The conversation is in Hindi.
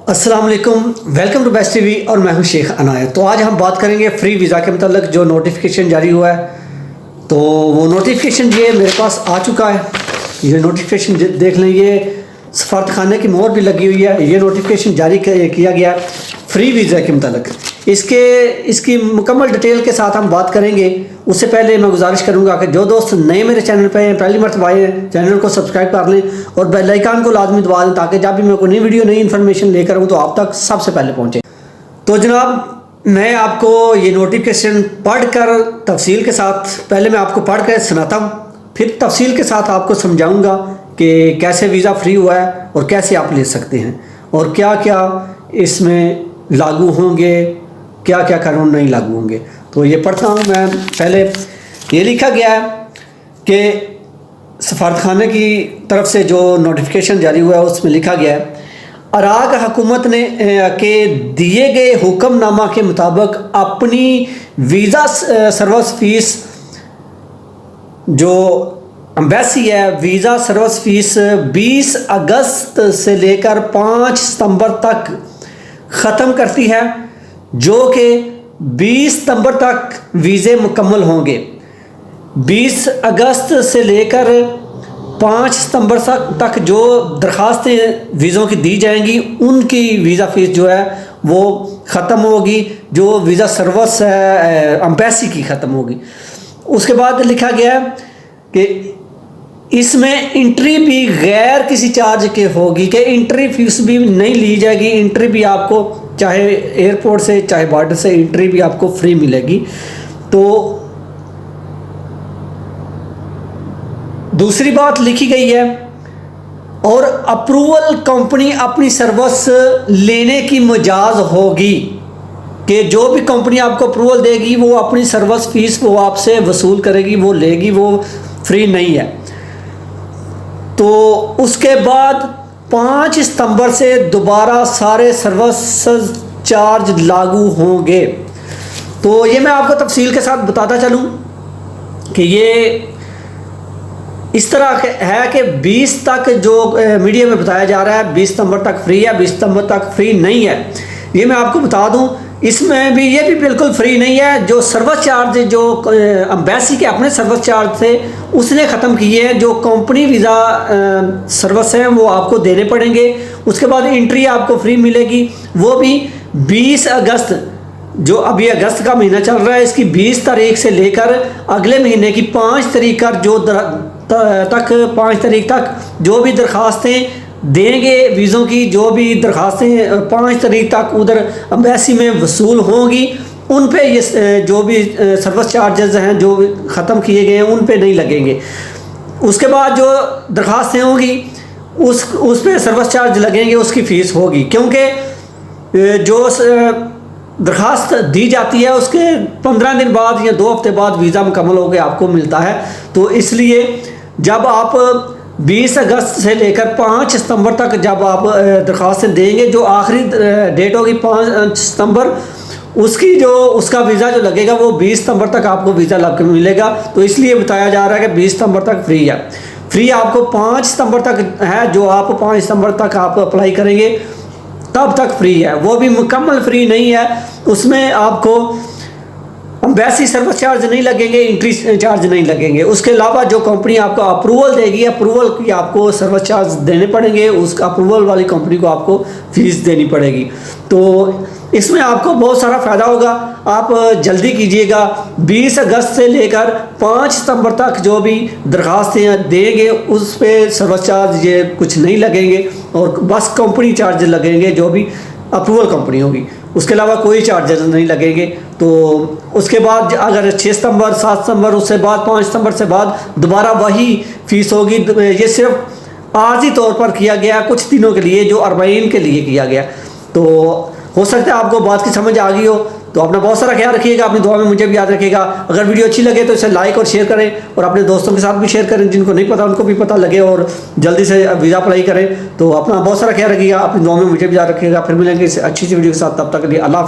अस्सलाम वालेकुम, वेलकम टू बेस्ट टीवी और मैं हूं शेख अनायत। तो आज हम बात करेंगे फ्री वीज़ा के मतलब जो नोटिफिकेशन जारी हुआ है। तो वो नोटिफिकेशन ये मेरे पास आ चुका है। ये नोटिफिकेशन देख लें, ये सफारत खाने की मोहर भी लगी हुई है। ये नोटिफिकेशन जारी किया गया है फ्री वीज़ा के मतलब। इसकी मुकम्मल डिटेल के साथ हम बात करेंगे। उससे पहले मैं गुजारिश करूंगा कि जो दोस्त नए मेरे चैनल पे हैं, पहली मरतबा आए हैं, चैनल को सब्सक्राइब कर लें और बेल आइकन को लाजमी दबा दें ताकि जब भी मैं कोई नई वीडियो नई इन्फॉर्मेशन लेकर आऊँ तो आप तक सबसे पहले पहुँचे। तो जनाब, मैं आपको ये नोटिफिकेशन पढ़कर तफसील के साथ, पहले मैं आपको पढ़ कर सुनाता हूँ, फिर तफसील के साथ आपको समझाऊँगा कि कैसे वीज़ा फ्री हुआ है और कैसे आप ले सकते हैं और क्या क्या इसमें लागू होंगे, क्या क्या कानून नहीं लागू होंगे। तो ये पढ़ता हूँ मैं। पहले ये लिखा गया है कि सफारत खाने की तरफ से जो नोटिफिकेशन जारी हुआ है उसमें लिखा गया है, इराक हुकूमत ने के दिए गए हुक्मनामा के मुताबिक अपनी वीज़ा सर्विस फीस जो एम्बेसी है, वीज़ा सर्विस फीस 20 अगस्त से लेकर 5 सितंबर तक ख़त्म करती है, जो कि 20 सितंबर तक वीज़े मुकम्मल होंगे। 20 अगस्त से लेकर 5 सितंबर तक जो दरख्वास्तें वीज़ों की दी जाएंगी उनकी वीज़ा फ़ीस जो है वो ख़त्म होगी, जो वीज़ा सर्विस है एम्बेसी की ख़त्म होगी। उसके बाद लिखा गया है कि इसमें एंट्री भी गैर किसी चार्ज के होगी, कि एंट्री फीस भी नहीं ली जाएगी। एंट्री भी आपको चाहे एयरपोर्ट से चाहे बॉर्डर से एंट्री भी आपको फ्री मिलेगी। तो दूसरी बात लिखी गई है, और अप्रूवल कंपनी अपनी सर्विस लेने की मजाज होगी, कि जो भी कंपनी आपको अप्रूवल देगी वो अपनी सर्विस फीस वो आपसे वसूल करेगी, वो लेगी, वो फ्री नहीं है। तो उसके बाद 5 सितंबर से दोबारा सारे सर्विस चार्ज लागू होंगे। तो ये मैं आपको तफसील के साथ बताता चलूँ कि ये इस तरह है कि 20 तक जो मीडिया में बताया जा रहा है 20 सितंबर तक फ्री है, 20 सितंबर तक फ्री नहीं है। ये मैं आपको बता दूं, इसमें भी ये भी बिल्कुल फ्री नहीं है। जो सर्विस चार्ज जो एम्बेसी के अपने सर्विस चार्ज थे उसने ख़त्म किए हैं। जो कंपनी वीज़ा सर्विस हैं वो आपको देने पड़ेंगे। उसके बाद एंट्री आपको फ्री मिलेगी, वो भी 20 अगस्त, जो अभी अगस्त का महीना चल रहा है, इसकी 20 तारीख से लेकर अगले महीने की 5 तारीख तक 5 तारीख तक जो भी दरख्वास्तें देंगे वीज़ों की, जो भी दरख्वास्तें 5 तारीख तक उधर एम्बेसी में वसूल होंगी, उन पे ये जो भी सर्विस चार्जेस हैं जो ख़त्म किए गए हैं उन पे नहीं लगेंगे। उसके बाद जो दरख्वास्तें होंगी उस पे सर्विस चार्ज लगेंगे, उसकी फ़ीस होगी, क्योंकि जो दरख्वास्त दी जाती है उसके 15 दिन बाद या 2 हफ्ते बाद वीज़ा मुकम्मल होकर आपको मिलता है। तो इसलिए जब आप 20 अगस्त से लेकर 5 सितंबर तक जब आप दरख्वास्तें देंगे, जो आखिरी डेट होगी 5 सितंबर, उसका वीज़ा जो लगेगा वो 20 सितंबर तक आपको वीज़ा लग कर मिलेगा। तो इसलिए बताया जा रहा है कि 20 सितंबर तक फ्री है। फ्री आपको 5 सितंबर तक है, जो आप 5 सितंबर तक आप अप्लाई करेंगे तब तक फ्री है। वो भी मुकम्मल फ्री नहीं है, उसमें आपको एम्बेसी सर्विस चार्ज नहीं लगेंगे, एंट्री चार्ज नहीं लगेंगे। उसके अलावा जो कंपनी आपको अप्रूवल देगी, अप्रूवल की आपको सर्विस चार्ज देने पड़ेंगे, उसका अप्रूवल वाली कंपनी को आपको फीस देनी पड़ेगी। तो इसमें आपको बहुत सारा फ़ायदा होगा। आप जल्दी कीजिएगा। 20 अगस्त से लेकर 5 सितंबर तक जो भी दरख्वास्तें देंगे उस पर सर्विस चार्ज ये कुछ नहीं लगेंगे, और बस कंपनी चार्ज लगेंगे जो भी अप्रूवल कंपनी होगी, उसके अलावा कोई चार्जेस नहीं लगेंगे। तो उसके बाद अगर 6 सितंबर 7 सितंबर, उससे बाद 5 सितंबर से बाद दोबारा वही फ़ीस होगी। ये सिर्फ आर्जी तौर पर किया गया, कुछ दिनों के लिए, जो अरबाइन के लिए किया गया। तो हो सकता है आपको बात की समझ आ गई हो। तो अपना बहुत सारा ख्याल रखिएगा, अपनी दुआ में मुझे भी याद रखिएगा। अगर वीडियो अच्छी लगे तो इसे लाइक और शेयर करें, और अपने दोस्तों के साथ भी शेयर करें, जिनको नहीं पता उनको भी पता लगे और जल्दी से वीज़ा अप्लाई करें। तो अपना बहुत सारा ख्याल रखिएगा, अपनी दुआ में मुझे भी याद रखिएगा। फिर मिलेंगे इस अच्छी सी वीडियो के साथ, तब तक के लिए अल्लाह हाफ़िज़।